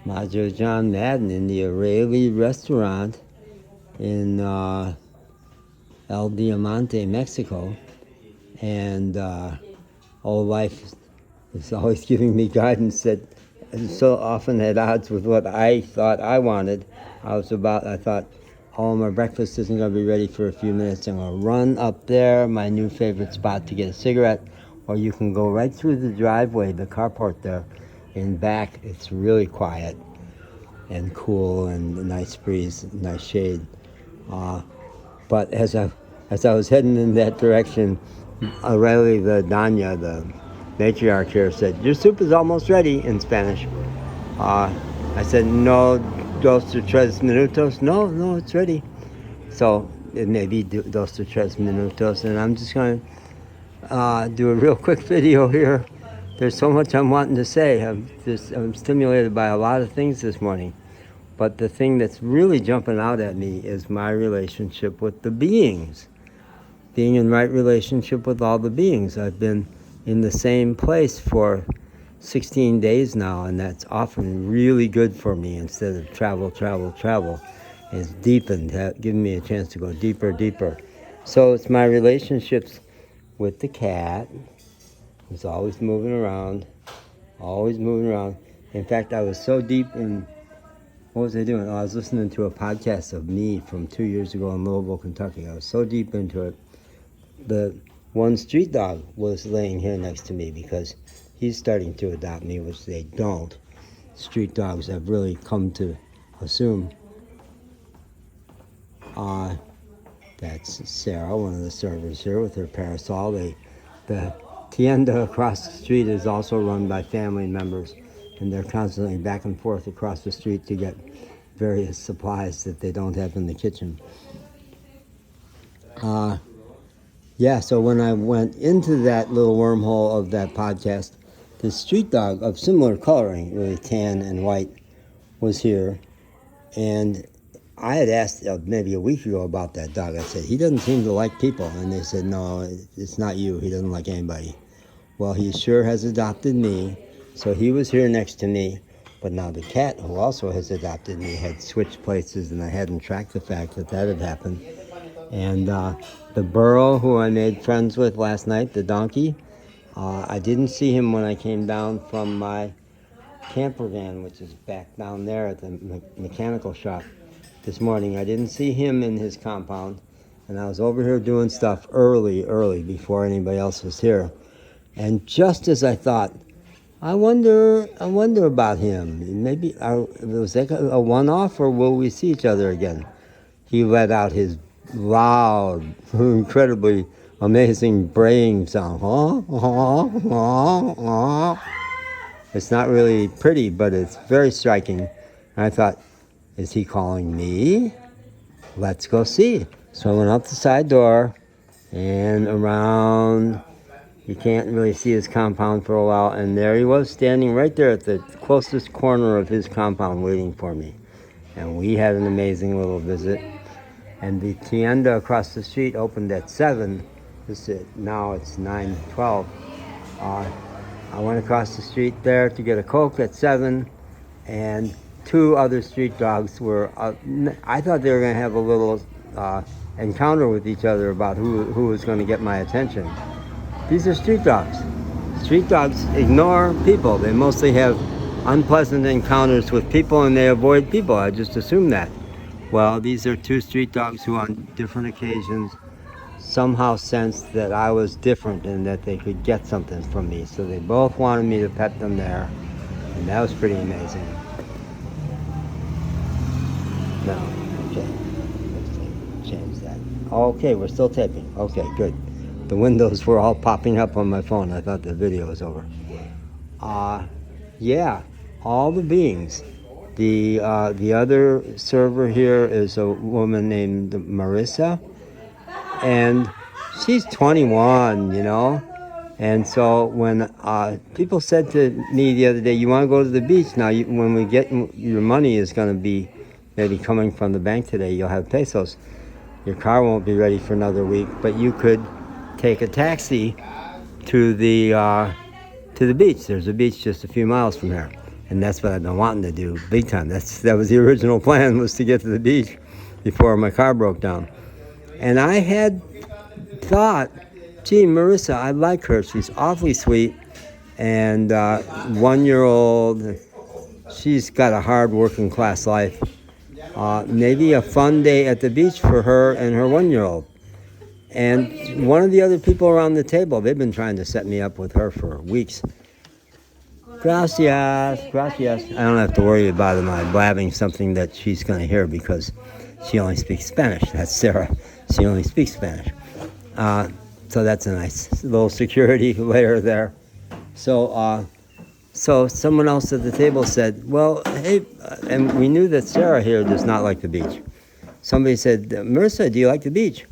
Majo John Madden in the O'Reilly restaurant in El Diamante, Mexico. And old life is always giving me guidance that is so often at odds with what I thought I wanted. I thought, oh, my breakfast isn't going to be ready for a few minutes. I'm going to run up there, my new favorite spot, to get a cigarette. Or you can go right through the driveway, the carport there. In back, it's really quiet and cool and a nice breeze, nice shade. But as I was heading in that direction, O'Reilly, the Danya, the matriarch here, said, "Your soup is almost ready," in Spanish. I said, "No, 2 o 3 minutos." No, it's ready. So it may be 2 o 3 minutos, and I'm just going to do a real quick video here. There's so much I'm wanting to say. I'm stimulated by a lot of things this morning. But the thing that's really jumping out at me is my relationship with the beings. Being in right relationship with all the beings. I've been in the same place for 16 days now, and that's often really good for me instead of travel. It's deepened, giving me a chance to go deeper. So it's my relationships with the cat, who's always moving around. In fact, I was so deep in, what was I doing? I was listening to a podcast of me from 2 years ago in Louisville, Kentucky. I was so deep into it. The one street dog was laying here next to me because he's starting to adopt me, which they don't. Street dogs have really come to assume. That's Sarah, one of the servers here with her parasol. The tienda across the street is also run by family members, and they're constantly back and forth across the street to get various supplies that they don't have in the kitchen. So when I went into that little wormhole of that podcast, the street dog of similar coloring, really tan and white, was here. And I had asked maybe a week ago about that dog. I said, he doesn't seem to like people. And they said, no, it's not you. He doesn't like anybody. Well, he sure has adopted me. So he was here next to me. But now the cat, who also has adopted me, had switched places, and I hadn't tracked the fact that had happened. And the burro, who I made friends with last night, the donkey, I didn't see him when I came down from my camper van, which is back down there at the mechanical shop this morning. I didn't see him in his compound, and I was over here doing stuff early before anybody else was here. And just as I thought, I wonder about him. Maybe was that a one-off, or will we see each other again? He let out his loud, incredibly amazing braying sound. It's not really pretty, but it's very striking. And I thought, is he calling me? Let's go see. So I went out the side door and around. You can't really see his compound for a while, and there he was standing right there at the closest corner of his compound waiting for me. And we had an amazing little visit. And the tienda across the street opened at 7. Now it's 9:12. I went across the street there to get a Coke at 7, and 2 other street dogs were, I thought they were going to have a little encounter with each other about who was going to get my attention. These are street dogs. Street dogs ignore people. They mostly have unpleasant encounters with people, and they avoid people. I just assumed that. Well, these are 2 street dogs who on different occasions somehow sensed that I was different and that they could get something from me. So they both wanted me to pet them there, and that was pretty amazing. No, okay, let's change that. Okay, we're still taping. Okay, good. The windows were all popping up on my phone. I thought the video was over. All the beings. The other server here is a woman named Marissa, and she's 21, And so when people said to me the other day, you want to go to the beach? Now, when we get, your money is going to be maybe coming from the bank today. You'll have pesos. Your car won't be ready for another week, but you could take a taxi to the beach. There's a beach just a few miles from here. And that's what I've been wanting to do big time. That was the original plan, was to get to the beach before my car broke down. And I had thought, gee, Marissa, I like her. She's awfully sweet. And 1-year-old, she's got a hard working class life. Maybe a fun day at the beach for her and her 1-year-old. And one of the other people around the table, they've been trying to set me up with her for weeks. Gracias, gracias. I don't have to worry about my blabbing something that she's going to hear because she only speaks Spanish. That's Sarah. She only speaks Spanish. So that's a nice little security layer there. So someone else at the table said, well, hey, and we knew that Sarah here does not like the beach. Somebody said, Marissa, do you like the beach?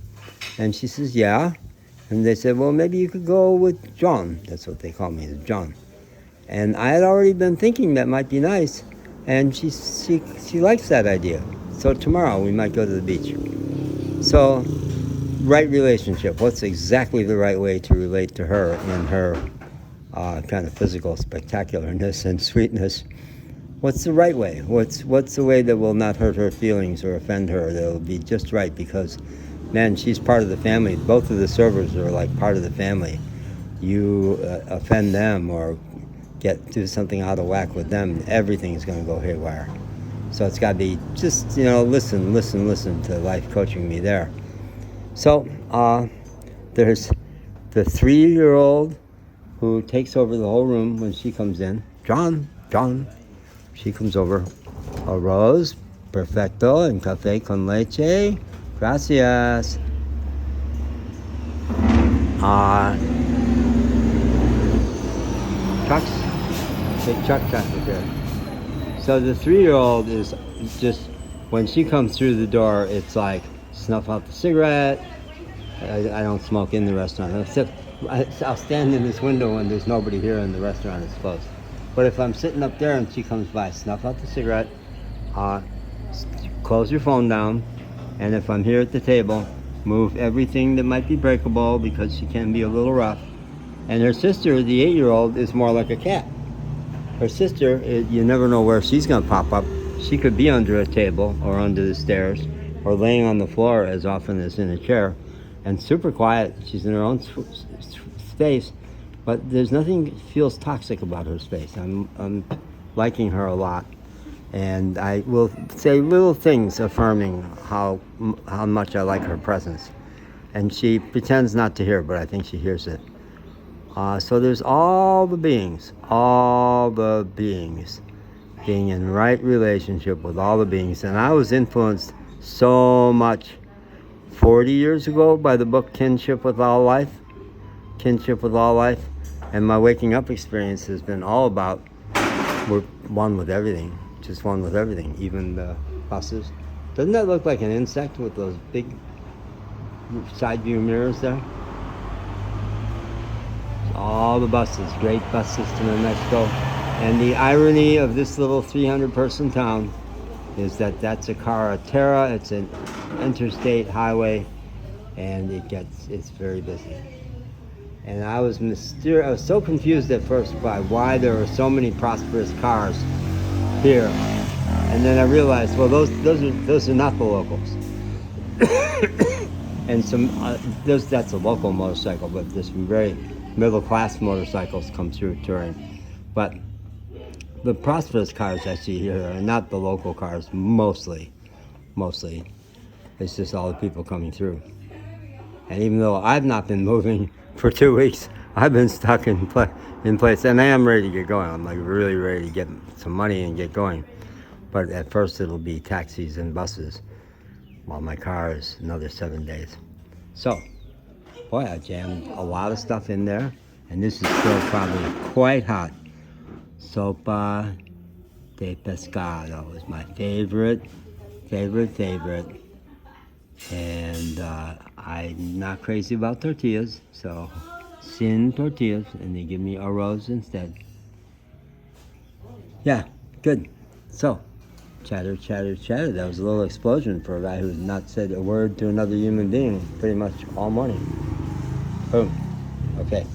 And she says, yeah. And they said, well, maybe you could go with John. That's what they call me, John. And I had already been thinking that might be nice, and she likes that idea. So tomorrow we might go to the beach. So, right relationship. What's exactly the right way to relate to her in her kind of physical spectacularness and sweetness? What's the right way? What's the way that will not hurt her feelings or offend her? That'll be just right because, man, she's part of the family. Both of the servers are like part of the family. You offend them or do something out of whack with them, everything's going to go haywire. So it's got to be just, listen to life coaching me there. So there's the 3-year-old who takes over the whole room when she comes in. John, she comes over. Arroz, perfecto, en café con leche, gracias. Trucks. Big truck traffic there. So the 3-year-old is just, when she comes through the door, it's like snuff out the cigarette. I don't smoke in the restaurant. I'll stand in this window when there's nobody here and the restaurant is closed. But if I'm sitting up there and she comes by, snuff out the cigarette, close your phone down, and if I'm here at the table, move everything that might be breakable because she can be a little rough. And her sister, the 8-year-old, is more like a cat. Her sister, you never know where she's going to pop up. She could be under a table or under the stairs or laying on the floor as often as in a chair, and super quiet. She's in her own space, but there's nothing that feels toxic about her space. I'm liking her a lot, and I will say little things affirming how much I like her presence. And she pretends not to hear, but I think she hears it. So there's all the beings being in right relationship with all the beings. And I was influenced so much 40 years ago by the book Kinship with All Life. And my waking up experience has been all about we're one with everything, just one with everything, even the buses. Doesn't that look like an insect with those big side view mirrors there? All the buses, great bus system in Mexico. And the irony of this little 300-person town is that that's a carretera, it's an interstate highway, and it's very busy. And I was so confused at first by why there were so many prosperous cars here. And then I realized, well, those are not the locals. And that's a local motorcycle, but there's some very middle-class motorcycles come through touring. But the prosperous cars I see here are not the local cars, mostly. It's just all the people coming through. And even though I've not been moving for 2 weeks, I've been stuck in place, and I am ready to get going. I'm like really ready to get some money and get going. But at first it'll be taxis and buses, while my car is another 7 days. So, boy, I jammed a lot of stuff in there, and this is still probably quite hot. Sopa de pescado is my favorite. And I'm not crazy about tortillas, so sin tortillas, and they give me arroz instead. Yeah, good. So, chatter. That was a little explosion for a guy who has not said a word to another human being pretty much all morning. Boom. Okay.